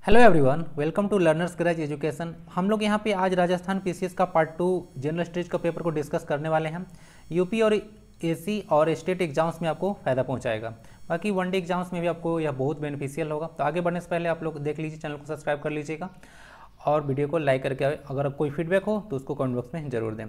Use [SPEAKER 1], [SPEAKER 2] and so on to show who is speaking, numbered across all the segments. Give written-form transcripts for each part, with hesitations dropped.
[SPEAKER 1] Hello everyone, welcome to learners garage education. हम लोग यहाँ पे आज राजस्थान पीसीएस का पार्ट 2 जनरल स्टडीज का पेपर को डिस्कस करने वाले हैं। यूपी और एसी और स्टेट एग्जाम्स में आपको फ़ायदा पहुँचाएगा। बाकी वनडे एग्जाम्स में भी आपको यह बहुत बेनिफिशियल होगा। तो आगे बढ़ने से पहले आप लोग देख लीजिए, चैनल को सब्सक्राइब कर लीजिएगा और वीडियो को लाइक करके अगर कोई फीडबैक हो तो उसको कमेंट बॉक्स में जरूर दें।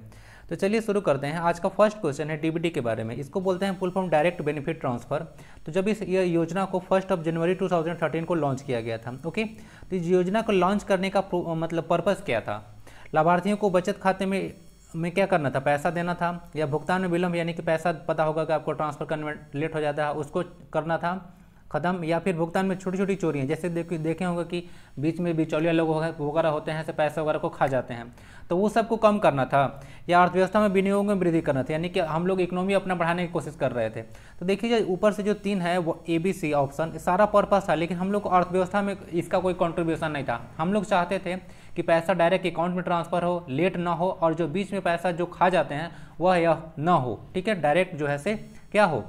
[SPEAKER 1] तो चलिए शुरू करते हैं। आज का फर्स्ट क्वेश्चन है डीबीटी के बारे में। इसको बोलते हैं full form direct benefit transfer. तो जब इस योजना को 1 जनवरी 2013 को लॉन्च किया गया था, ओके। तो इस योजना को लॉन्च करने का मतलब पर्पस क्या था? लाभार्थियों को बचत खाते में क्या करना था? पैसा देना था, या भुगतान में विलंब यानी कि पैसा पता होगा कि आपको ट्रांसफर करने में लेट हो जाता है, उसको करना था खत्म, या फिर भुगतान में छोटी छोटी चोरियां, जैसे देखे होंगे कि बीच में बिचौलिया लोग वगैरह होते हैं, ऐसे पैसे वगैरह को खा जाते हैं, तो वो सबको कम करना था, या अर्थव्यवस्था में विनियोग में वृद्धि करना था, यानी कि हम लोग इकोनॉमी अपना बढ़ाने की कोशिश कर रहे थे। तो देखिए ऊपर से जो 3 है वो ABC ऑप्शन सारा पर्पस था, लेकिन हम लोग को अर्थव्यवस्था में इसका कोई कॉन्ट्रीब्यूशन नहीं था। हम लोग चाहते थे कि पैसा डायरेक्ट अकाउंट में ट्रांसफर हो, लेट ना हो, और जो बीच में पैसा जो खा जाते हैं वह यह ना हो, ठीक है। डायरेक्ट जो है से क्या हो,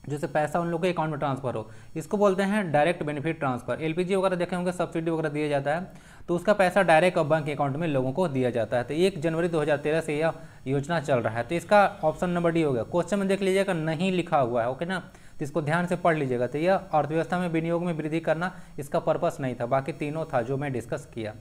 [SPEAKER 1] जैसे पैसा उन लोगों के अकाउंट में ट्रांसफर हो, इसको बोलते हैं डायरेक्ट बेनिफिट ट्रांसफर। LPG वगैरह देखे होंगे, सब्सिडी वगैरह दिया जाता है, तो उसका पैसा डायरेक्ट बैंक अकाउंट में लोगों को दिया जाता है। तो 1 जनवरी 2013 से यह योजना चल रहा है। तो इसका ऑप्शन नंबर डी हो गया। क्वेश्चन में देख लीजिएगा, नहीं लिखा हुआ है, ओके ना, तो इसको ध्यान से पढ़ लीजिएगा। तो यह अर्थव्यवस्था में विनियोग में वृद्धि करना इसका पर्पस नहीं था, बाकी तीनों था जो मैं डिस्कस किया।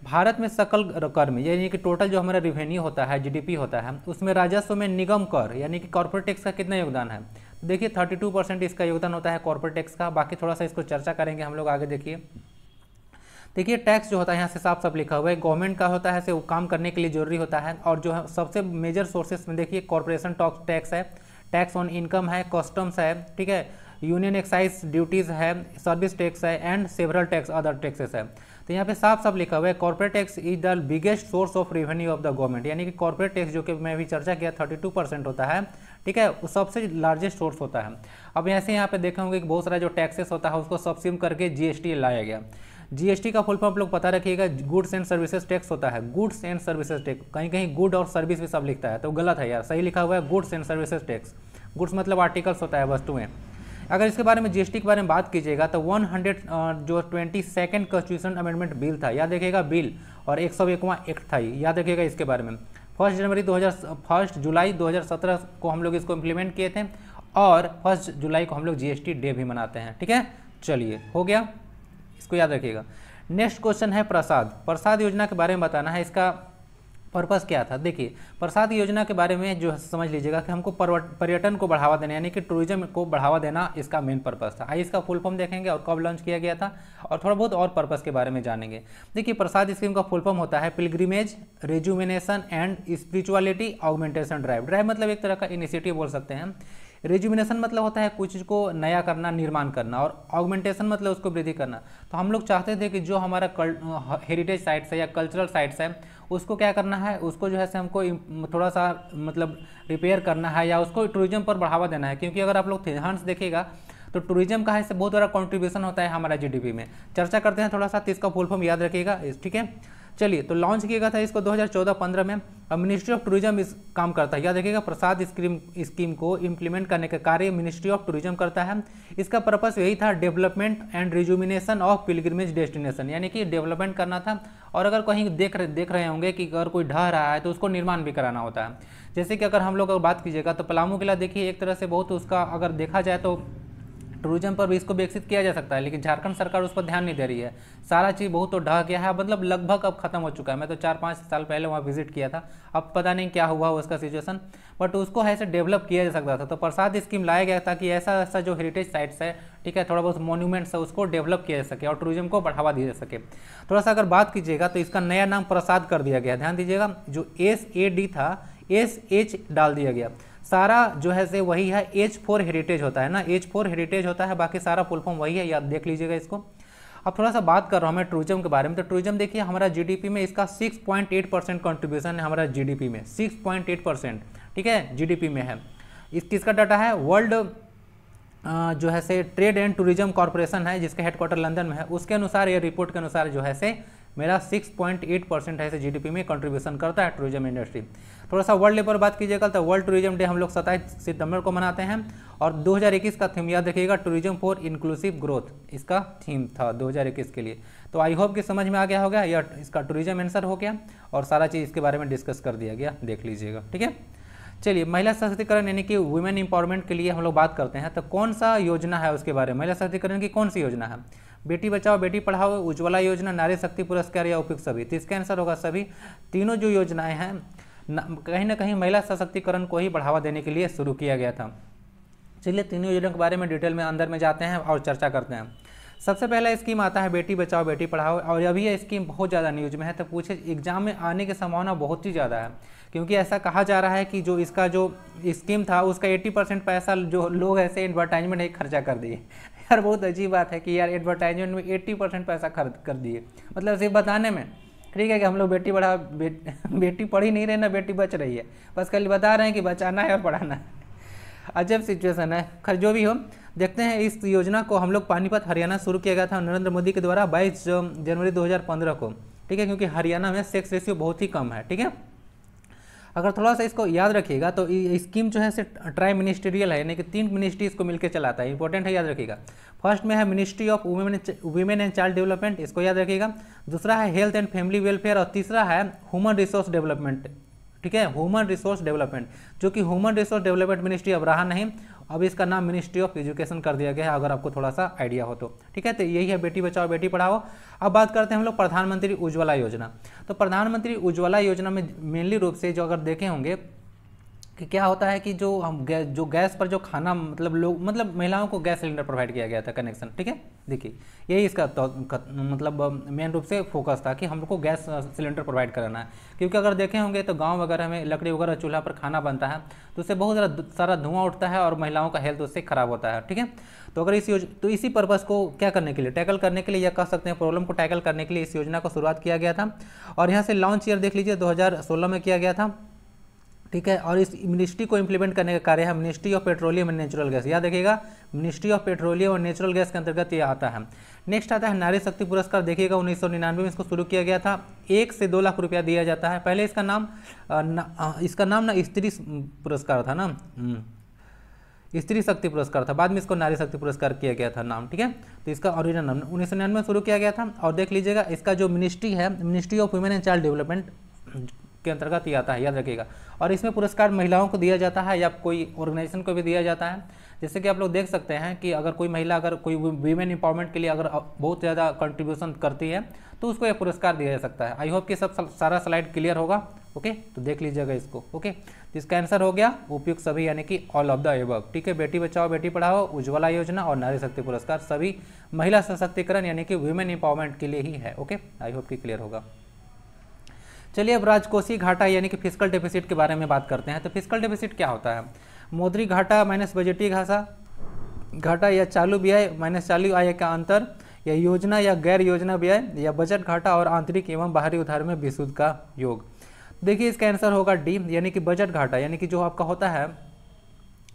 [SPEAKER 1] भारत में सकल कर यानी कि टोटल जो हमारा रिवेन्यू होता है, GDP होता है, उसमें राजस्व में निगम कर यानी कि कॉर्पोरेट टैक्स का कितना योगदान है? देखिए 32% इसका योगदान होता है कॉर्पोरेट टैक्स का। बाकी थोड़ा सा इसको चर्चा करेंगे हम लोग आगे। देखिए टैक्स जो होता है यहाँ से साफ साफ लिखा हुआ है, गवर्नमेंट का होता है, से वो काम करने के लिए जरूरी होता है। और जो है सबसे मेजर सोर्सेस में देखिए कॉर्पोरेशन टैक्स है, टैक्स ऑन इनकम है, कस्टम्स है, ठीक है, यूनियन एक्साइज ड्यूटीज है, सर्विस टैक्स है, and several tax other taxes है। तो यहाँ पे साफ साफ लिखा हुआ है corporate tax is the biggest source of revenue of the government, यानी कि कॉर्पोरेट टैक्स जो कि मैं अभी चर्चा किया 32% होता है, ठीक है, वो सबसे लार्जेस्ट सोर्स होता है। अब ऐसे यहाँ पे देखे होंगे कि बहुत सारा जो टैक्सेस होता है उसको सबसिम करके GST लाया गया। GST का फुल फॉर्म आप लोग पता रखिएगा, गुड्स एंड सर्विसेज टैक्स होता है, गुड्स एंड सर्विसेज टैक्स। कहीं कहीं गुड और सर्विस भी सब लिखता है, तो गलत है यार, सही लिखा हुआ है goods and services tax. Goods मतलब आर्टिकल्स होता है, वस्तुएं। अगर इसके बारे में GST के बारे में बात कीजिएगा तो 122nd कॉन्स्टिट्यूशन अमेंडमेंट बिल था, याद रखिएगा बिल, और 101वां एक्ट था, याद रखिएगा इसके बारे में। 1 जुलाई 2017 को हम लोग इसको इम्प्लीमेंट किए थे, और 1 जुलाई को हम लोग GST डे भी मनाते हैं, ठीक है। चलिए हो गया, इसको याद रखिएगा। नेक्स्ट क्वेश्चन है प्रसाद योजना के बारे में बताना है, इसका पर्पस क्या था? देखिए प्रसाद योजना के बारे में जो समझ लीजिएगा कि हमको पर्यटन को बढ़ावा देना, यानी कि टूरिज्म को बढ़ावा देना इसका मेन पर्पस था। आइए इसका फुल फॉर्म देखेंगे और कब लॉन्च किया गया था, और थोड़ा बहुत और पर्पस के बारे में जानेंगे। देखिए प्रसाद स्कीम का फुल फॉर्म होता है pilgrimage rejuvenation and spirituality augmentation drive. Drive मतलब एक तरह का इनिशिएटिव बोल सकते हैं। रेजुमिनेशन मतलब होता है कुछ चीज़ को नया करना, निर्माण करना, और ऑगमेंटेशन मतलब उसको वृद्धि करना। तो हम लोग चाहते थे कि जो हमारा हेरिटेज साइट्स है या कल्चरल साइट्स है उसको क्या करना है, उसको जो है से हमको थोड़ा सा मतलब रिपेयर करना है, या उसको टूरिज्म पर बढ़ावा देना है। क्योंकि अगर आप लोग ध्यान से देखिएगा तो टूरिज्म का इससे बहुत बड़ा कंट्रीब्यूशन होता है हमारा GDP में। चर्चा करते हैं थोड़ा सा, तो इसका फुल फॉर्म याद रखिएगा, ठीक है। चलिए, तो लॉन्च किया गया था इसको 2014-15 में। अब मिनिस्ट्री ऑफ टूरिज्म इस काम करता है, याद रखिएगा प्रसाद स्कीम को इम्प्लीमेंट करने का कार्य मिनिस्ट्री ऑफ टूरिज्म करता है। इसका पर्पस यही था, development and rejuvenation of pilgrimage destination, यानी कि डेवलपमेंट करना था। और अगर कहीं देख रहे होंगे कि अगर कोई ढह रहा है तो उसको निर्माण भी कराना होता है। जैसे कि अगर हम लोग बात कीजिएगा तो पलामू किला देखिए, एक तरह से बहुत उसका अगर देखा जाए तो टूरिज्म पर भी इसको विकसित किया जा सकता है, लेकिन झारखंड सरकार उस पर ध्यान नहीं दे रही है। सारा चीज़ बहुत तो ढह गया है, मतलब लगभग अब खत्म हो चुका है। मैं तो 4-5 साल पहले वहाँ विजिट किया था, अब पता नहीं क्या हुआ उसका सिचुएशन, बट उसको ऐसे डेवलप किया जा सकता था। तो प्रसाद स्कीम लाया गया था कि ऐसा ऐसा जो हेरिटेज साइट्स है, ठीक है, थोड़ा बहुत मोन्यूमेंट्स है, उसको डेवलप किया जा सके और टूरिज्म को बढ़ावा दिया जा सके। थोड़ा सा अगर बात कीजिएगा तो इसका नया नाम प्रसाद कर दिया गया, ध्यान दीजिएगा, जो SAD था SH डाल दिया गया। सारा जो है से वही है, H4 हेरिटेज होता है ना, H4 हेरिटेज होता है, बाकी सारा फुल फॉर्म वही है, याद देख लीजिएगा इसको। अब थोड़ा सा बात कर रहा हूँ मैं टूरिज्म के बारे में। तो टूरिज्म देखिए हमारा GDP में इसका 6.8% कॉन्ट्रीब्यूशन है हमारा GDP में, 6.8%, ठीक है, GDP में है। किसका डाटा है? वर्ल्ड जो है से ट्रेड एंड टूरिज्म कॉर्पोरेशन है, जिसका हेडक्वार्टर लंदन में है, उसके अनुसार, ये रिपोर्ट के अनुसार जो है से मेरा 6.8% है, इसे जीडीपी में कंट्रीब्यूशन करता है टूरिज्म इंडस्ट्री। थोड़ा सा वर्ल्ड लेवल पर बात कीजिएगा तो वर्ल्ड टूरिज्म डे हम लोग 27 सितंबर को मनाते हैं और 2021 का थीम याद रखिएगा, टूरिज्म फॉर इंक्लूसिव ग्रोथ इसका थीम था 2021 के लिए। तो आई होप कि समझ में आ गया होगा, या इसका टूरिज्म आंसर हो गया और सारा चीज़ इसके बारे में डिस्कस कर दिया गया, देख लीजिएगा। ठीक है, चलिए महिला सशक्तिकरण यानी कि वुमेन इंपावरमेंट के लिए हम लोग बात करते हैं। तो कौन सा योजना है उसके बारे में, महिला सशक्तिकरण की कौन सी योजना है? बेटी बचाओ बेटी पढ़ाओ, उज्ज्वला योजना, नारी शक्ति पुरस्कार या उपयुक्त सभी। तो इसका आंसर होगा सभी। तीनों जो योजनाएं हैं कहीं ना कहीं महिला सशक्तिकरण को ही बढ़ावा देने के लिए शुरू किया गया था। चलिए तीनों योजनाओं के बारे में डिटेल में अंदर में जाते हैं और चर्चा करते हैं। सबसे पहला स्कीम आता है बेटी बचाओ बेटी पढ़ाओ, और अभी यह स्कीम बहुत ज़्यादा न्यूज में है। तो पूछे एग्जाम में आने की संभावना बहुत ही ज़्यादा है, क्योंकि ऐसा कहा जा रहा है कि जो इसका जो स्कीम था उसका 80% पैसा जो लोग ऐसे एडवर्टाइजमेंट नहीं खर्चा कर दिए। यार बहुत अजीब बात है कि यार एडवर्टाइजमेंट में 80% पैसा खर्च कर दिए, मतलब सिर्फ बताने में। ठीक है कि हम लोग बेटी बढ़ा बेटी पढ़ ही नहीं रहे ना, बेटी बच रही है, बस कल बता रहे हैं कि बचाना है और पढ़ाना है। अजब सिचुएशन है। खैर जो भी हो, देखते हैं इस योजना को हम लोग पानीपत हरियाणा शुरू किया गया था नरेंद्र मोदी के द्वारा 22 जनवरी 2015 को। ठीक है, क्योंकि हरियाणा में सेक्स रेशियो बहुत ही कम है। ठीक है, अगर थोड़ा सा इसको याद रखिएगा तो स्कीम जो है ट्राई मिनिस्ट्रियल है, यानी कि 3 मिनिस्ट्री इसको मिलकर चलाता है। इंपॉर्टेंट है, याद रखिएगा। फर्स्ट में है ministry of women and child development, इसको याद रखिएगा। दूसरा है हेल्थ एंड फैमिली वेलफेयर और तीसरा है ह्यूमन रिसोर्स डेवलपमेंट। ठीक है, ह्यूमन रिसोर्स डेवलपमेंट, जो कि ह्यूमन रिसोर्स डेवलपमेंट मिनिस्ट्री अब रहा नहीं, अब इसका नाम मिनिस्ट्री ऑफ एजुकेशन कर दिया गया है, अगर आपको थोड़ा सा आइडिया हो तो। ठीक है, तो यही है बेटी बचाओ बेटी पढ़ाओ। अब बात करते हैं हम लोग प्रधानमंत्री उज्ज्वला योजना। तो प्रधानमंत्री उज्ज्वला योजना में मेनली रूप से जो अगर देखे होंगे कि क्या होता है कि जो हम गैस पर जो खाना मतलब महिलाओं को गैस सिलेंडर प्रोवाइड किया गया था कनेक्शन। ठीक है, देखिए यही इसका मतलब मेन रूप से फोकस था कि हम लोग को गैस सिलेंडर प्रोवाइड कराना है, क्योंकि अगर देखे होंगे तो गांव वगैरह में लकड़ी वगैरह चूल्हा पर खाना बनता है तो उससे बहुत सारा धुआं उठता है और महिलाओं का हेल्थ उससे खराब होता है। ठीक है, तो अगर इसी पर्पज़ को क्या करने के लिए, टैकल करने के लिए या कह सकते हैं प्रॉब्लम को टैकल करने के लिए इस योजना को शुरुआत किया गया था। और यहाँ से लॉन्च ईयर देख लीजिए 2016 में किया गया था। ठीक है, और इस मिनिस्ट्री को इंप्लीमेंट करने का कार्य है ministry of petroleum and natural gas. याद रखिएगा, मिनिस्ट्री ऑफ पेट्रोलियम और नेचुरल गैस के अंतर्गत ये आता है। नेक्स्ट आता है नारी शक्ति पुरस्कार। देखिएगा 1999 में इसको शुरू किया गया था। 1 से 2 लाख रुपया दिया जाता है। पहले इसका नाम ना स्त्री पुरस्कार था ना, स्त्री शक्ति पुरस्कार था, बाद में इसको नारी शक्ति पुरस्कार किया गया था नाम। ठीक है, तो इसका ओरिजिनल नाम 1999 में शुरू किया गया था। और देख लीजिएगा इसका जो मिनिस्ट्री है ministry of women and child development के अंतर्गत ये आता है, याद रखिएगा। और इसमें पुरस्कार महिलाओं को दिया जाता है या कोई ऑर्गेनाइजेशन को भी दिया जाता है। जैसे कि आप लोग देख सकते हैं कि अगर कोई महिला अगर कोई वीमेन एम्पावरमेंट के लिए अगर बहुत ज़्यादा कंट्रीब्यूशन करती है तो उसको यह पुरस्कार दिया जा सकता है। आई होप कि सब सारा स्लाइड क्लियर होगा। ओके, तो देख लीजिएगा इसको। ओके, तो इसका आंसर हो गया उपयुक्त सभी, यानी कि ऑल ऑफ द एबव। ठीक है, बेटी बचाओ बेटी पढ़ाओ, उज्ज्वला योजना और नारी शक्ति पुरस्कार सभी महिला सशक्तिकरण यानी कि वुमेन एम्पावरमेंट के लिए ही है। ओके, आई होप कि क्लियर होगा। चलिए अब राजकोषीय घाटा यानी कि फिस्कल डेफिसिट के बारे में बात करते हैं। तो फिस्कल डेफिसिट क्या होता है? मौद्रिक घाटा माइनस बजटीय घाटा या चालू व्यय माइनस चालू आय का अंतर, या योजना या गैर योजना व्यय, या बजट घाटा और आंतरिक एवं बाहरी उधार में विशुद्ध का योग। देखिए इसका आंसर होगा डी, यानी कि बजट घाटा, यानी कि जो आपका होता है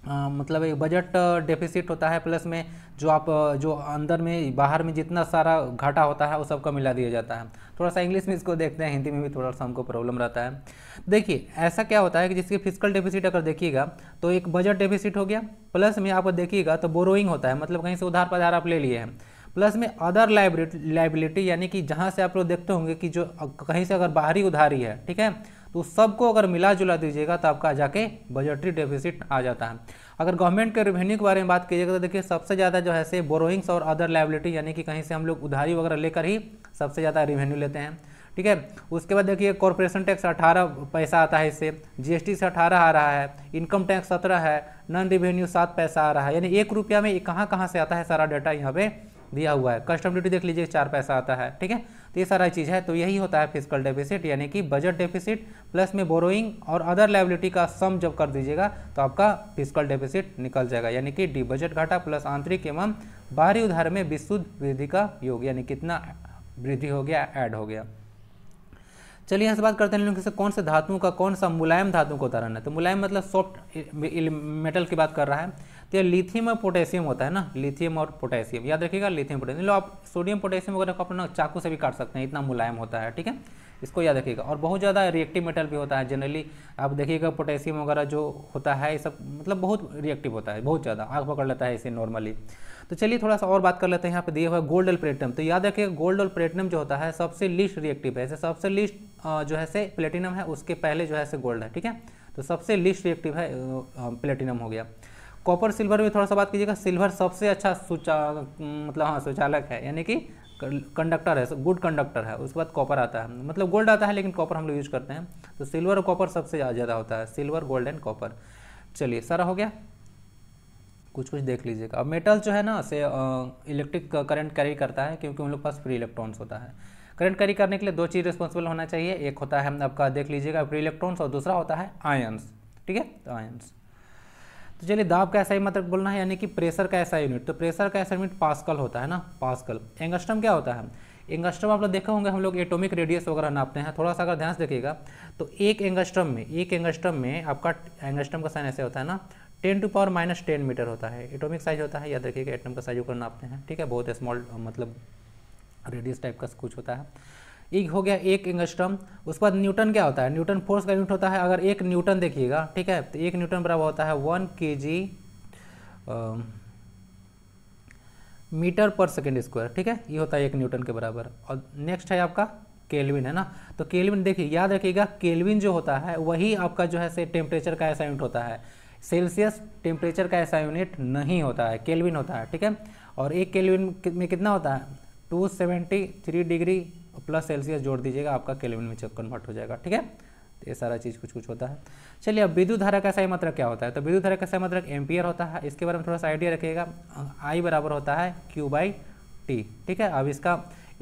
[SPEAKER 1] मतलब एक बजट डेफिसिट होता है, प्लस में जो अंदर में बाहर में जितना सारा घाटा होता है वो सबका मिला दिया जाता है। थोड़ा सा इंग्लिश में इसको देखते हैं, हिंदी में भी थोड़ा सा हमको प्रॉब्लम रहता है। देखिए ऐसा क्या होता है कि जिसकी फिस्कल डेफिसिट अगर देखिएगा तो एक बजट डेफिसिट हो गया, प्लस में आप देखिएगा तो बोरोइंग होता है, मतलब कहीं से उधार पधार आप ले लिए हैं, प्लस में अदर लाइबिलिटी यानी कि जहाँ से आप लोग देखते होंगे कि जो कहीं से अगर बाहरी उधारी है, ठीक है, तो सबको अगर मिला जुला दीजिएगा तो आपका जाके बजटरी डेफिसिट आ जाता है। अगर गवर्नमेंट के रेवेन्यू के बारे में बात कीजिएगा तो देखिए सबसे ज़्यादा जो है से बोरोइंग्स और अदर लाइबिलिटी यानी कि कहीं से हम लोग उधारी वगैरह लेकर ही सबसे ज़्यादा रेवेन्यू लेते हैं। ठीक है, उसके बाद देखिए कॉर्पोरेशन टैक्स 18 पैसा आता है, इससे जीएसटी से 18 आ रहा है, इनकम टैक्स 17 है, नॉन रेवेन्यू 7 पैसा आ रहा है, यानी 1 रुपया में कहाँ कहाँ से आता है सारा डाटा यहाँ पे दिया हुआ है। कस्टम ड्यूटी देख लीजिए 4 पैसा आता है। ठीक है, तो ये सारा चीज़ है, तो यही होता है फिस्कल डेफिसिट, यानी कि बजट डेफिसिट प्लस में बोरोइंग और अदर लायबिलिटी का सम जब कर दीजिएगा तो आपका फिस्कल डेफिसिट निकल जाएगा, यानी कि डी बजट घाटा प्लस आंतरिक एवं बाहरी उधार में विशुद्ध वृद्धि का योग, यानी कितना वृद्धि हो गया, ऐड हो गया। चलिए यहाँ से बात करते हैं लोग से कौन से धातुओं का कौन सा मुलायम धातु का उदाहरण है। तो मुलायम मतलब सॉफ्ट मेटल की बात कर रहा है। तो ये लिथियम और पोटेशियम होता है ना, लिथियम और पोटेशियम, याद रखिएगा लिथियम पोटेशियम। लो आप सोडियम पोटेशियम वगैरह को अपना चाकू से भी काट सकते हैं, इतना मुलायम होता है, ठीक है, इसको याद रखिएगा। और बहुत ज़्यादा रिएक्टिव मेटल भी होता है जनरली, आप देखिएगा पोटेशियम वगैरह जो होता है ये सब मतलब बहुत रिएक्टिव होता है, बहुत ज़्यादा आग पकड़ लेता है इसे नॉर्मली। तो चलिए थोड़ा सा और बात कर लेते हैं। यहाँ पे दिए हुआ है गोल्ड और प्लेटिनम। तो याद रखिएगा गोल्ड और प्लेटिनम जो होता है सबसे लीस्ट रिएक्टिव है, सबसे लीस्ट जो है से प्लेटिनम है, उसके पहले जो है से गोल्ड है, ठीक है। तो सबसे लीस्ट रिएक्टिव है प्लेटिनम हो गया। कॉपर सिल्वर में थोड़ा सा बात कीजिएगा। सिल्वर सबसे अच्छा मतलब हाँ सुचालक है, यानी कि कंडक्टर है, गुड कंडक्टर है। उसके बाद कॉपर आता है, मतलब गोल्ड आता है लेकिन कॉपर हम लोग यूज करते हैं। तो सिल्वर और कॉपर सबसे ज़्यादा होता है, सिल्वर, गोल्ड एंड कॉपर। चलिए सारा हो गया, कुछ देख लीजिएगा। अब मेटल जो है ना से इलेक्ट्रिक करंट कैरी करता है क्योंकि उन लोग पास फ्री इलेक्ट्रॉन्स होता है। करंट कैरी करने के लिए दो चीज़ रिस्पॉन्सिबल होना चाहिए, एक होता है आपका देख लीजिएगा फ्री इलेक्ट्रॉन्स और दूसरा होता है आयंस, ठीक है, तो आयंस। तो चलिए दाब का ऐसा ही मतलब बोलना है, यानी कि प्रेशर का ऐसा यूनिट। तो प्रेशर का ऐसा यूनिट पास्कल होता है ना, पास्कल। एंगस्ट्रम क्या होता है? एंगस्ट्रम आप लोग देखे होंगे, हम लोग एटॉमिक रेडियस वगैरह नापते हैं, थोड़ा सा अगर ध्यान से देखिएगा तो एक एंगस्ट्रम में आपका एंगस्ट्रम का साइन ऐसे होता है ना 10⁻⁻10 मीटर होता है, एटॉमिक साइज होता है। याद रखिएगा एटम का साइज ऊपर नापते हैं, ठीक है, बहुत स्मॉल मतलब रेडियस टाइप का कुछ होता है। एक हो गया एक एंगस्ट्रम। उसके बाद न्यूटन क्या होता है? न्यूटन फोर्स का यूनिट होता है। अगर एक न्यूटन देखिएगा, ठीक है, तो एक न्यूटन बराबर होता है 1 kg मीटर पर सेकेंड स्क्वायर, ठीक है, ये होता है एक न्यूटन के बराबर। और नेक्स्ट है आपका केल्विन, है ना। तो केल्विन देखिए याद रखिएगा, केल्विन जो होता है वही आपका जो है से टेम्परेचर का ऐसा यूनिट होता है। सेल्सियस टेम्परेचर का ऐसा यूनिट नहीं होता है, केल्विन होता है, ठीक है। और एक केल्विन में कितना होता है? 273 डिग्री प्लस सेल्सियस जोड़ दीजिएगा, आपका केल्विन में कन्वर्ट हो जाएगा, ठीक है। तो ये सारा चीज़ कुछ होता है। चलिए अब विद्युत धारा का सही मात्रक क्या होता है? तो विद्युत धारा का सही मात्रक एम्पियर होता है। इसके बारे में थोड़ा सा आइडिया रखिएगा। I बराबर होता है Q/T, ठीक है। अब इसका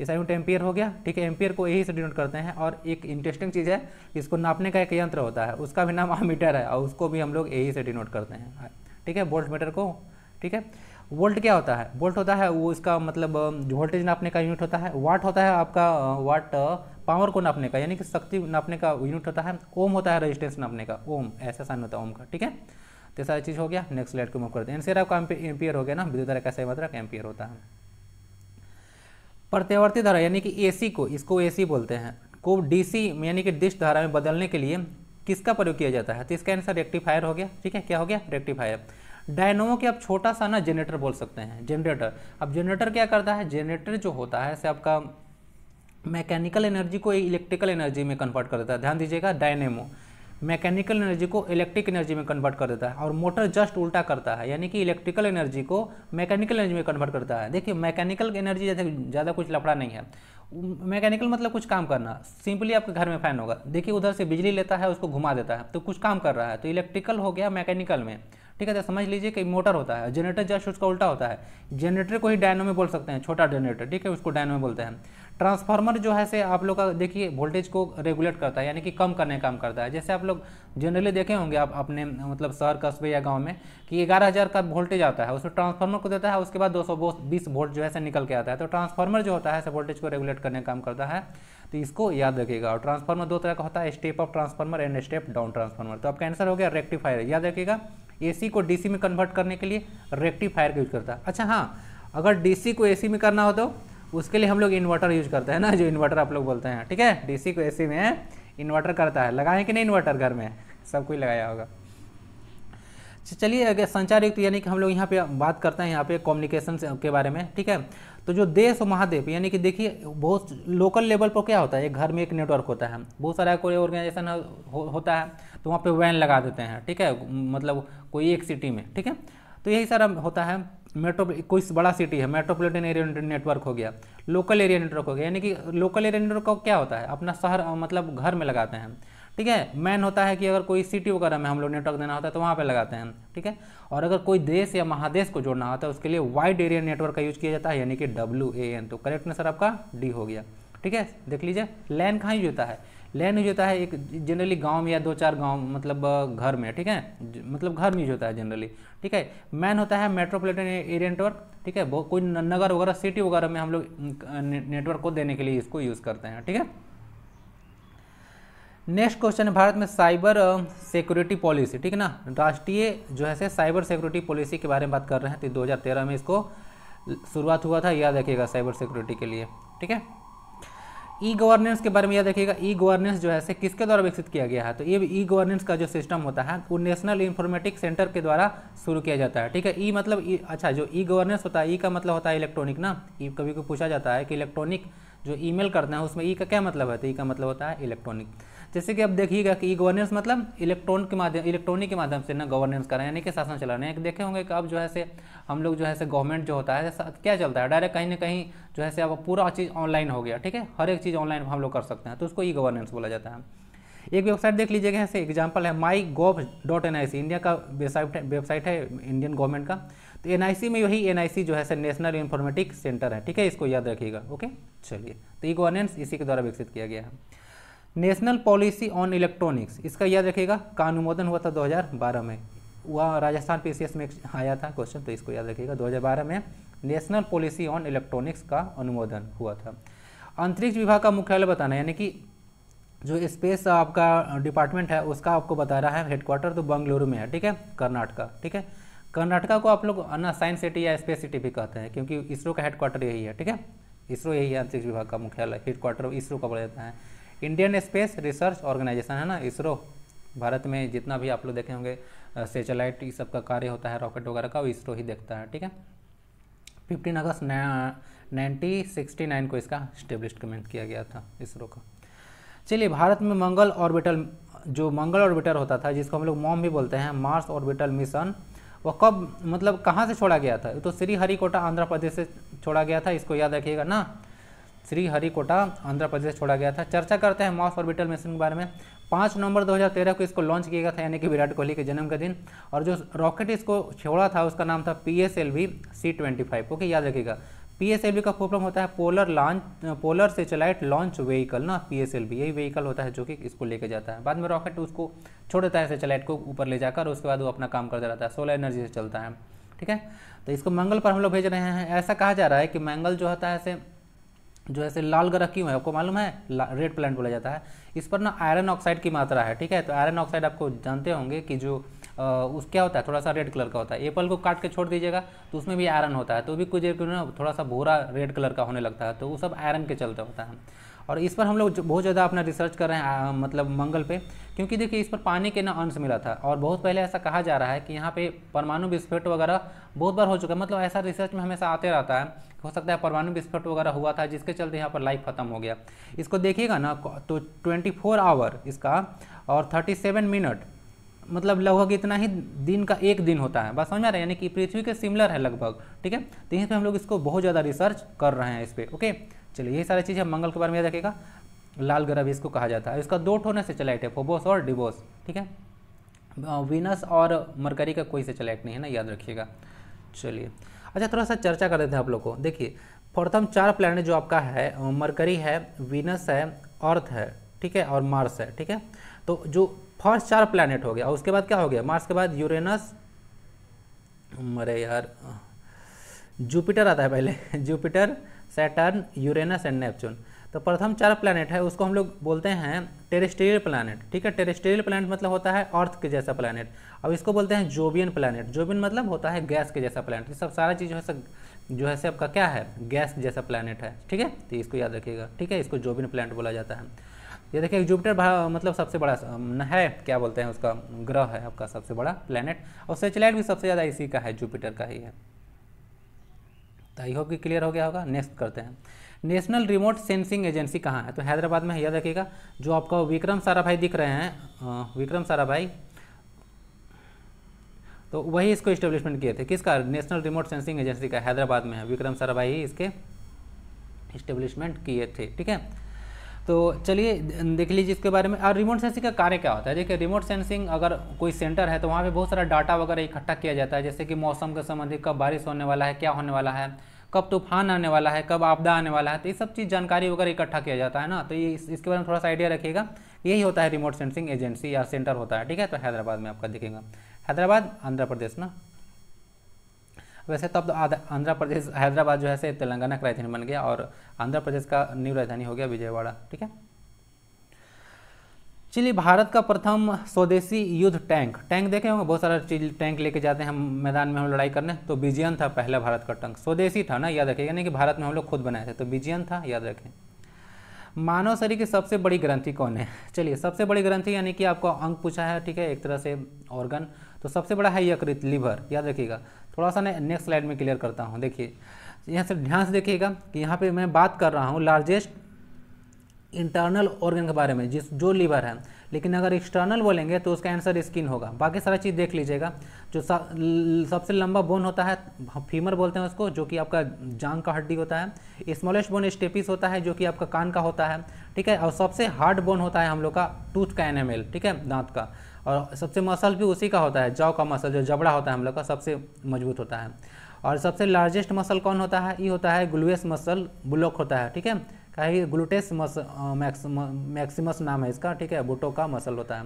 [SPEAKER 1] यूनिट एम्पियर हो गया, ठीक है। एम्पियर को यही से डिनोट करते हैं। और एक इंटरेस्टिंग चीज़ है, इसको नापने का एक यंत्र होता है, उसका भी नाम अमीटर है, और उसको भी हम लोग यही से डिनोट करते हैं, ठीक है, वोल्ट मीटर को, ठीक है। वोल्ट क्या होता है? वोल्ट होता है वो इसका मतलब वोल्टेज नापने का यूनिट होता है। वाट होता है आपका वाट पावर को नापने का, यानी कि शक्ति नापने का यूनिट होता है। ओम होता है रेजिस्टेंस नापने का, ओम ऐसा साइन होता है ओम का, ठीक है। तो सारी चीज़ हो गया। नेक्स्ट स्लाइड को मूव करते हैं। आंसर आपका एम्पियर हो गया ना, विद्युत धारा का सही मात्रक एम्पियर होता है। प्रत्यावर्ती धारा यानी कि एसी को, इसको एसी बोलते हैं, को डीसी यानी कि डिश धारा में बदलने के लिए किसका प्रयोग किया जाता है? तो इसका आंसर रेक्टिफायर हो गया, ठीक है। क्या हो गया? रेक्टिफायर। डायनोमो के आप छोटा सा ना जनरेटर बोल सकते हैं, जनरेटर। अब जनरेटर क्या करता है? जनरेटर जो होता है से आपका मैकेनिकल एनर्जी को इलेक्ट्रिकल एनर्जी में कन्वर्ट कर देता है। ध्यान दीजिएगा, डायनेमो मैकेनिकल एनर्जी को इलेक्ट्रिक एनर्जी में कन्वर्ट कर देता है, और मोटर जस्ट उल्टा करता है, यानी कि इलेक्ट्रिकल एनर्जी को मैकेनिकल एनर्जी में कन्वर्ट करता है। देखिए मैकेनिकल एनर्जी जैसे ज़्यादा कुछ लफड़ा नहीं है। मैकेनिकल मतलब कुछ काम करना, सिंपली आपके घर में फैन होगा, देखिए उधर से बिजली लेता है, उसको घुमा देता है, तो कुछ काम कर रहा है। तो इलेक्ट्रिकल हो गया मैकेनिकल में, ठीक है। तो समझ लीजिए कि मोटर होता है, जनरेटर जस्ट उसका उल्टा होता है। जनरेटर को ही डायनो में बोल सकते हैं, छोटा जनरेटर, ठीक है, उसको डायनो में बोलते हैं। ट्रांसफार्मर जो है से आप लोग का देखिए वोल्टेज को रेगुलेट करता है, यानी कि कम करने का काम करता है। जैसे आप लोग जनरली देखे होंगे आप अपने मतलब शहर कस्बे या गांव में कि 11,000 का वोल्टेज आता है, उसको ट्रांसफार्मर को देता है, उसके बाद 220 वोल्ट जो है से निकल के आता है। तो ट्रांसफार्मर जो होता है से वोल्टेज को रेगुलेट करने का काम करता है, तो इसको याद रखिएगा। और ट्रांसफार्मर दो तरह का होता है, step up transformer and step down transformer. तो आपका आंसर हो गया रेक्टिफायर। याद रखिएगा एसी को डीसी में कन्वर्ट करने के लिए रेक्टिफायर का यूज करता है। अच्छा हाँ, अगर डीसी को एसी में करना हो तो उसके लिए हम लोग इन्वर्टर यूज करते हैं ना, जो इन्वर्टर आप लोग बोलते हैं, ठीक है। डीसी को एसी में इन्वर्टर करता है। लगाएं कि नहीं इन्वर्टर घर में? सब कोई लगाया होगा। चलिए अगर संचार युक्त यानी कि हम लोग यहाँ पे बात करते हैं यहाँ पे कम्युनिकेशन के बारे में, ठीक है। तो जो देश और महाद्वीप यानी कि देखिए बहुत लोकल लेवल पर क्या होता है, एक घर में एक नेटवर्क होता है, बहुत सारा कोई ऑर्गेनाइजेशन होता है, तो वहाँ पे वैन लगा देते हैं, ठीक है, मतलब कोई एक सिटी में, ठीक है। तो यही सारा होता है। कोई बड़ा सिटी है, मेट्रोपॉलिटन एरिया नेटवर्क हो गया, लोकल एरिया नेटवर्क हो गया। यानी कि लोकल एरिया नेटवर्क क्या होता है? अपना शहर मतलब घर में लगाते हैं, ठीक है। मैन होता है कि अगर कोई सिटी वगैरह में हम लोग नेटवर्क देना होता है तो वहाँ पे लगाते हैं, ठीक है। और अगर कोई देश या महादेश को जोड़ना होता है उसके लिए वाइड एरिया नेटवर्क का यूज किया जाता है, यानी कि WAN। तो करेक्ट आंसर आपका डी हो गया, ठीक है। देख लीजिए लैन कहाँ यूज होता है? लैन यूज होता है एक जनरली गांव में या 2-4 गांव मतलब घर में, ठीक है, मतलब घर में यूज होता है जनरली, ठीक है। मैन होता है मेट्रोपॉलिटन एरिया नेटवर्क, ठीक है, कोई नगर वगैरह सिटी वगैरह में हम लोग नेटवर्क को देने के लिए इसको यूज़ करते हैं, ठीक है। नेक्स्ट क्वेश्चन है भारत में साइबर सिक्योरिटी पॉलिसी, ठीक है ना, राष्ट्रीय जो है से साइबर सिक्योरिटी पॉलिसी के बारे में बात कर रहे हैं। तो 2013 में इसको शुरुआत हुआ था, याद रखिएगा, साइबर सिक्योरिटी के लिए, ठीक है। ई गवर्नेंस के बारे में याद रखिएगा, ई गवर्नेंस जो है से किसके द्वारा विकसित किया गया है, तो ये ई गवर्नेंस का जो सिस्टम होता है वो नेशनल इंफॉर्मेटिक्स सेंटर के द्वारा शुरू किया जाता है, ठीक है। ई मतलब अच्छा, जो ई गवर्नेंस होता है, ई का मतलब होता है इलेक्ट्रॉनिक ना, ई कभी को पूछा जाता है कि इलेक्ट्रॉनिक जो ईमेल करते हैं उसमें ई का क्या मतलब है, तो ई का मतलब होता है इलेक्ट्रॉनिक। जैसे कि अब देखिएगा कि ई गवर्नेंस मतलब इलेक्ट्रॉनिक के माध्यम से ना गवर्नेंस कर रहे हैं, यानी कि शासन चला रहे हैं। देखे होंगे कि अब जो है से हम लोग जो है से गवर्नमेंट जो होता है क्या चलता है, डायरेक्ट कहीं ना कहीं जो है से अब पूरा चीज़ ऑनलाइन हो गया, ठीक है, हर एक चीज़ ऑनलाइन हम लोग कर सकते हैं, तो उसको ई गवर्नेंस बोला जाता है। एक वेबसाइट देख लीजिएगा, ऐसे एग्जाम्पल है MyGov.nic, इंडिया का वेबसाइट है इंडियन गवर्नमेंट का। तो NIC में वही NIC जो है से नेशनल इंफॉर्मेटिक्स सेंटर है, ठीक है, इसको याद रखिएगा, ओके। चलिए, तो ई गवर्नेंस इसी के द्वारा विकसित किया गया है। नेशनल पॉलिसी ऑन इलेक्ट्रॉनिक्स, इसका याद रखिएगा, का अनुमोदन हुआ था 2012 में, वह राजस्थान PCS में आया था क्वेश्चन, तो इसको याद रखिएगा, 2012 में नेशनल पॉलिसी ऑन इलेक्ट्रॉनिक्स का अनुमोदन हुआ था। अंतरिक्ष विभाग का मुख्यालय बताना, यानी कि जो स्पेस आपका डिपार्टमेंट है उसका आपको बता रहा है हेडक्वार्टर, तो बेंगलुरु में है, ठीक है, कर्नाटका, ठीक है। कर्नाटका को आप लोग ना साइंस सिटी या स्पेस सिटी भी कहते हैं, क्योंकि इसरो का हेडक्वार्टर यही है, ठीक है, इसरो यही है, अंतरिक्ष विभाग का मुख्यालय, हेडक्वार्टर इसरो का बोला जाता है। इंडियन स्पेस रिसर्च ऑर्गेनाइजेशन है ना, इसरो, भारत में जितना भी आप लोग देखे होंगे सैटेलाइट ये सब का कार्य होता है, रॉकेट वगैरह का, वो इसरो ही देखता है, ठीक है। 15 अगस्त 1969 को इसका स्टेब्लिशमेंट किया गया था इसरो का। चलिए, भारत में मंगल ऑर्बिटल, जो मंगल ऑर्बिटर होता था जिसको हम लोग मॉम भी बोलते हैं, मार्स ऑर्बिटल मिशन, वह कब मतलब कहाँ से छोड़ा गया था, तो श्रीहरिकोटा आंध्र प्रदेश से छोड़ा गया था, इसको याद रखिएगा ना, श्रीहरिकोटा आंध्र प्रदेश छोड़ा गया था। चर्चा करते हैं मार्स ऑर्बिटल मिशन के बारे में। 5 नवंबर 2013 को इसको लॉन्च किया गया था, यानी कि विराट कोहली के जन्म का दिन, और जो रॉकेट इसको छोड़ा था उसका नाम था PSLV C-25, ओके, याद रखिएगा। PSLV का फुल फॉर्म होता है पोलर सैटेलाइट लॉन्च व्हीकल ना, PSLV यही व्हीकल होता है जो कि इसको लेके जाता है। बाद में रॉकेट उसको छोड़ देता है सैटेलाइट को ऊपर ले जाकर, उसके बाद वो अपना काम करता रहता है, सोलर एनर्जी से चलता है, ठीक है। तो इसको मंगल पर हम लोग भेज रहे हैं। ऐसा कहा जा रहा है कि मंगल जो होता है ऐसे जो ऐसे लाल ग्रह क्यों है, आपको मालूम है, रेड प्लैनेट बोला जाता है। इस पर ना आयरन ऑक्साइड की मात्रा है, ठीक है। तो आयरन ऑक्साइड आपको जानते होंगे कि जो उस क्या होता है, थोड़ा सा रेड कलर का होता है। एप्पल को काट के छोड़ दीजिएगा तो उसमें भी आयरन होता है, तो भी कुछ देर ना थोड़ा सा भूरा रेड कलर का होने लगता है, तो वो सब आयरन के चलते होता है। और इस पर हम लोग बहुत ज़्यादा अपना रिसर्च कर रहे हैं, मतलब मंगल पे, क्योंकि देखिए इस पर पानी के ना अंश मिला था, और बहुत पहले ऐसा कहा जा रहा है कि यहाँ पे परमाणु विस्फोट वगैरह बहुत बार हो चुका है, मतलब ऐसा रिसर्च में हमेशा आते रहता है, हो सकता है परमाणु विस्फोट वगैरह हुआ था जिसके चलते यहाँ पर लाइफ खत्म हो गया। इसको देखिएगा ना तो 24 आवर इसका और 37 मिनट, मतलब लगभग इतना ही दिन का एक दिन होता है, बस समझ में आ रहा है, यानी कि पृथ्वी के सिमिलर है लगभग, ठीक है। तो यहीं पे हम लोग इसको बहुत ज़्यादा रिसर्च कर रहे हैं इस पर, ओके। चलिए, यही सारी चीज़ें मंगल के बारे में याद रखिएगा। लाल ग्रह भी इसको कहा जाता है। इसका 2 ठोने सैटेलाइट है, फोबोस और डिबोस, ठीक है। वीनस और मरकरी का कोई सैटेलाइट नहीं है ना, याद रखिएगा। चलिए, अच्छा थोड़ा सा चर्चा कर देते हैं आप लोग को। देखिए, प्रथम 4 प्लैनेट जो आपका है, मरकरी है, वीनस है, अर्थ है, ठीक है, और मार्स है, ठीक है। तो जो फर्स्ट 4 प्लैनेट हो गया, और उसके बाद क्या हो गया, मार्स के बाद यूरेनस, अरे यार जुपिटर आता है पहले Jupiter, Saturn, Uranus and Neptune. तो प्रथम 4 प्लैनेट है उसको हम लोग बोलते हैं टेरेस्ट्रियल प्लैनेट, ठीक है। टेरेस्ट्रियल प्लैनेट मतलब होता है अर्थ के जैसा प्लैनेट। अब इसको बोलते हैं जोवियन प्लैनेट। जोवियन मतलब होता है गैस के जैसा प्लैनेट। ये सब सारा चीज़ जो है आपका क्या है, गैस जैसा प्लैनेट है, ठीक है। तो इसको याद रखिएगा, ठीक है, इसको जोवियन प्लैनेट बोला जाता है। ये देखिए जुपिटर मतलब सबसे बड़ा है, क्या बोलते हैं उसका, ग्रह है आपका सबसे बड़ा प्लैनेट, और सैटेलाइट भी सबसे ज़्यादा इसी का है, जुपिटर का ही है। तो आई होप कि क्लियर हो गया होगा। नेक्स्ट करते हैं, नेशनल रिमोट सेंसिंग एजेंसी कहाँ है, तो हैदराबाद में है, याद रखिएगा। जो आपका विक्रम साराभाई दिख रहे हैं, विक्रम साराभाई, तो वही इसको इस्टेब्लिशमेंट किए थे, किसका, नेशनल रिमोट सेंसिंग एजेंसी का, हैदराबाद में है, विक्रम साराभाई ही इसके इस्टेब्लिशमेंट किए थे, ठीक है। तो चलिए देख लीजिए इसके बारे में। और रिमोट सेंसिंग का कार्य क्या होता है, देखिए रिमोट सेंसिंग अगर कोई सेंटर है तो वहाँ पे बहुत सारा डाटा वगैरह इकट्ठा किया जाता है, जैसे कि मौसम के संबंधित, कब बारिश होने वाला है, क्या होने वाला है, कब तूफान आने वाला है, कब आपदा आने वाला है, तो ये सब चीज़ जानकारी वगैरह इकट्ठा किया जाता है ना। तो ये इसके बारे में थोड़ा सा आइडिया रखिएगा। यही होता है रिमोट सेंसिंग एजेंसी या सेंटर होता है, ठीक है। तो हैदराबाद में आपका दिखेगा, हैदराबाद आंध्र प्रदेश ना, वैसे तो अब आंध्र प्रदेश, हैदराबाद जो है से तेलंगाना का राजधानी बन गया, और आंध्र प्रदेश का न्यू राजधानी हो गया विजयवाड़ा, ठीक है। चलिए, भारत का प्रथम स्वदेशी युद्ध टैंक देखे होंगे, बहुत सारा चीज टैंक लेके जाते हैं हम मैदान में हम लड़ाई करने, तो विजयन था पहला भारत का टैंक, स्वदेशी था ना, याद रखिएगा, नहीं कि भारत में हम लोग खुद बनाए थे, तो विजयन था, याद रखें। मानव शरीर की सबसे बड़ी ग्रंथि कौन है? चलिए, सबसे बड़ी ग्रंथि यानी कि आपको अंक पूछा है, ठीक है, एक तरह से ऑर्गन, तो सबसे बड़ा है यकृत, लीवर, याद रखिएगा। थोड़ा सा नेक्स्ट स्लाइड में क्लियर करता हूँ। देखिए यहाँ से ध्यान से देखिएगा कि यहाँ पे मैं बात कर रहा हूँ लार्जेस्ट इंटरनल ऑर्गन के बारे में, जो लीवर है, लेकिन अगर एक्सटर्नल बोलेंगे तो उसका आंसर स्किन होगा। बाकी सारा चीज़ देख लीजिएगा। जो सबसे लंबा बोन होता है फीमर बोलते हैं उसको, जो कि आपका जांग का हड्डी होता है। स्मॉलेस्ट बोन स्टेपिस होता है, जो कि आपका कान का होता है, ठीक है। और सबसे हार्ड बोन होता है हम लोग का टूथ का एनामेल, ठीक है, दांत का। और सबसे मसल भी उसी का होता है, जॉ का मसल, जो जबड़ा होता है हम लोग का, सबसे मजबूत होता है। और सबसे लार्जेस्ट मसल कौन होता है? ये होता है ग्लूएस मसल ब्लॉक होता है, ठीक है। कहीं ग्लूटेस मैक्सिमस नाम है इसका, ठीक है, बुटो का मसल होता है।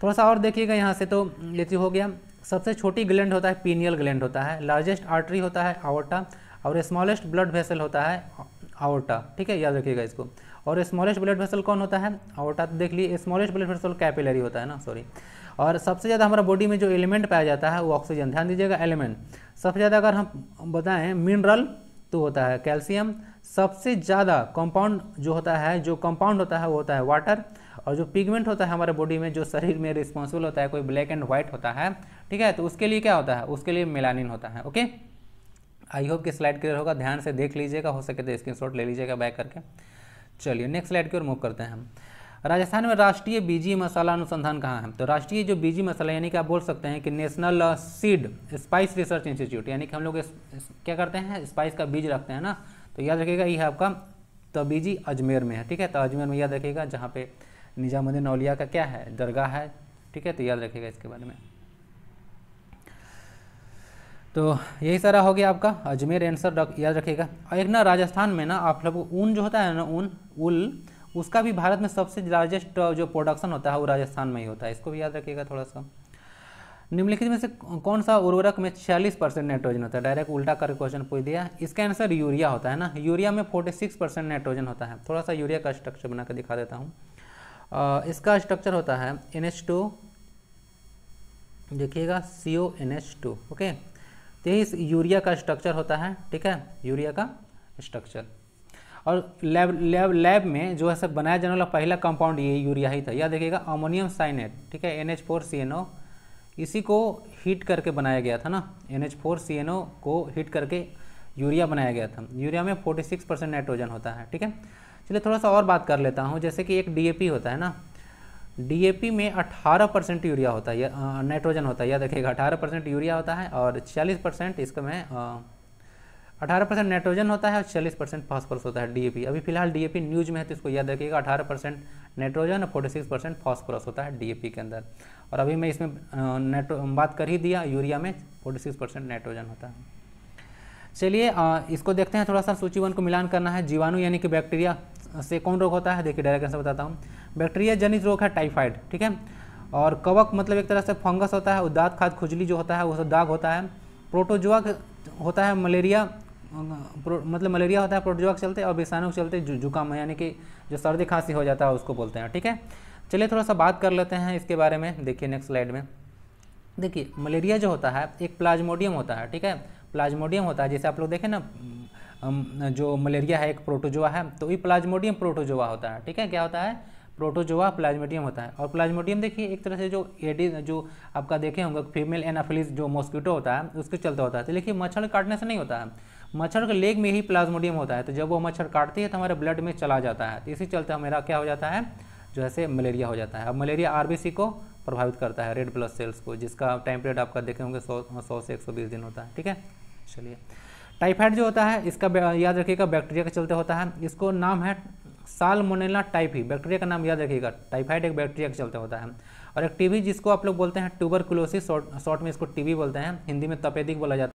[SPEAKER 1] थोड़ा सा और देखिएगा यहाँ से, तो ये हो गया। सबसे छोटी ग्लैंड होता है पीनियल ग्लैंड होता है। लार्जेस्ट आर्टरी होता है आवर्टा, और स्मॉलेस्ट ब्लड वेसल होता है आवर्टा, ठीक है, याद रखिएगा इसको। और स्मॉलेस्ट ब्लड वेसल कौन होता है? आवर्टा। तो देख लीजिए, स्मॉलेस्ट ब्लड वेसल कैपिलरी होता है ना, सॉरी। और सबसे ज़्यादा हमारा बॉडी में जो एलिमेंट पाया जाता है वो ऑक्सीजन, ध्यान दीजिएगा, एलिमेंट। सबसे ज़्यादा अगर हम बताएं मिनरल तो होता है कैल्शियम। सबसे ज़्यादा कंपाउंड जो होता है, जो कंपाउंड होता है वो होता है वाटर। और जो पिगमेंट होता है हमारे बॉडी में, जो शरीर में रिस्पॉन्सिबल होता है, कोई ब्लैक एंड व्हाइट होता है, ठीक है, तो उसके लिए क्या होता है? उसके लिए मेलानिन होता है। ओके, आई होप कि स्लाइड क्लियर होगा, ध्यान से देख लीजिएगा, हो सके तो स्क्रीनशॉट ले लीजिएगा बैक करके। चलिए नेक्स्ट स्लाइड की ओर मूव करते हैं हम। राजस्थान में राष्ट्रीय बीजी मसाला अनुसंधान कहाँ है? तो राष्ट्रीय जो बीजी मसाला, यानी कि आप बोल सकते हैं कि national seed spice research institute, यानी कि हम लोग क्या करते हैं, स्पाइस का बीज रखते हैं ना, तो याद रखिएगा ये है आपका तबीजी अजमेर में है, ठीक है। तो अजमेर में याद रखिएगा, जहाँ पे निजामुद्दीन औलिया का क्या है, दरगाह है, ठीक है, तो याद रखिएगा इसके बारे में। तो यही सारा हो गया आपका अजमेर आंसर, याद रखिएगा। और एक ना राजस्थान में ना आप लोग ऊन जो होता है ना, ऊन वुल, उसका भी भारत में सबसे लार्जेस्ट जो प्रोडक्शन होता है वो राजस्थान में ही होता है, इसको भी याद रखिएगा थोड़ा सा। निम्नलिखित में से कौन सा उर्वरक में 46% नाइट्रोजन होता है? डायरेक्ट उल्टा करके क्वेश्चन पूछ दिया। इसका आंसर यूरिया होता है ना। यूरिया में 46% नाइट्रोजन होता है। थोड़ा सा यूरिया का स्ट्रक्चर बना कर दिखा देता हूँ। इसका स्ट्रक्चर होता है NH2, देखिएगा CONH2, ओके। तो यही यूरिया का स्ट्रक्चर होता है, ठीक है, यूरिया का स्ट्रक्चर। और लैब में जो है सब बनाया जाने वाला पहला कंपाउंड ये यूरिया ही था, याद देखिएगा, अमोनियम साइनेट, ठीक है, NH4CNO, इसी को हीट करके बनाया गया था ना, NH4CNO को हीट करके यूरिया बनाया गया था। यूरिया में 46% नाइट्रोजन होता है, ठीक है। चलिए थोड़ा सा और बात कर लेता हूँ, जैसे कि एक DAP होता है ना, DAP में 18% यूरिया होता है, नाइट्रोजन होता है, याद रखिएगा, 18% यूरिया होता है और 40% इसका में 18% नाइट्रोजन होता है और 40% फास्फोरस होता है DAP। अभी फिलहाल DAP न्यूज में है तो इसको याद रखिएगा, 18% नाइट्रोजन और 46% फास्फोरस होता है DAP के अंदर। और अभी मैं इसमें बात कर ही दिया, यूरिया में 46% नाइट्रोजन होता है। चलिए इसको देखते हैं, थोड़ा सा सूची 1 को मिलान करना है। जीवाणु यानी कि बैक्टीरिया से कौन रोग होता है? देखिए डायरेक्ट आंसर बताता हूँ। बैक्टीरिया जनित रोग है टाइफाइड, ठीक है। और कवक मतलब एक तरह से फंगस होता है। दांत खाद खुजली जो होता है वो दाग होता है। प्रोटोजोआ होता है मलेरिया, मतलब मलेरिया होता है प्रोटोजोआ के चलते, और विषाणु के चलते जुकाम, यानी कि जो सर्दी खांसी हो जाता है उसको बोलते हैं, ठीक है। चलिए थोड़ा सा बात कर लेते हैं इसके बारे में। देखिए नेक्स्ट स्लाइड में, देखिए मलेरिया जो होता है एक प्लाज्मोडियम होता है, ठीक है, प्लाज्मोडियम होता है। जैसे आप लोग देखें ना, जो मलेरिया है एक प्रोटोजोआ है, तो ये प्लाज्मोडियम प्रोटोजोआ होता है, ठीक है। क्या होता है? प्रोटोजोआ प्लाज्मोडियम होता है। और प्लाज्मोडियम देखिए एक तरह से जो एडिस, जो आपका देखे होंगे फीमेल एनाफिलिस जो मॉस्किटो होता है उसके चलते होता है। तो देखिए मच्छर काटने से नहीं होता है, मच्छर के लेग में ही प्लाज्मोडियम होता है। तो जब वो मच्छर काटती है तो हमारे ब्लड में चला जाता है, तो इसी चलते हमारा क्या हो जाता है, जो है मलेरिया हो जाता है। अब मलेरिया RBC को प्रभावित करता है, रेड ब्लड सेल्स को, जिसका टाइम पीरियड आपका देखे होंगे 100 से 120 दिन होता है, ठीक है। चलिए टाइफाइड जो होता है इसका याद रखिएगा बैक्टीरिया के चलते होता है। इसको नाम है साल्मोनेला टाइफी, बैक्टीरिया का नाम याद रखिएगा। टाइफाइड एक बैक्टीरिया के चलते होता है। और एक TB जिसको आप लोग बोलते हैं ट्यूबरकुलोसिस, शॉर्ट में इसको TB बोलते हैं, हिंदी में तपेदिक बोला जाता है।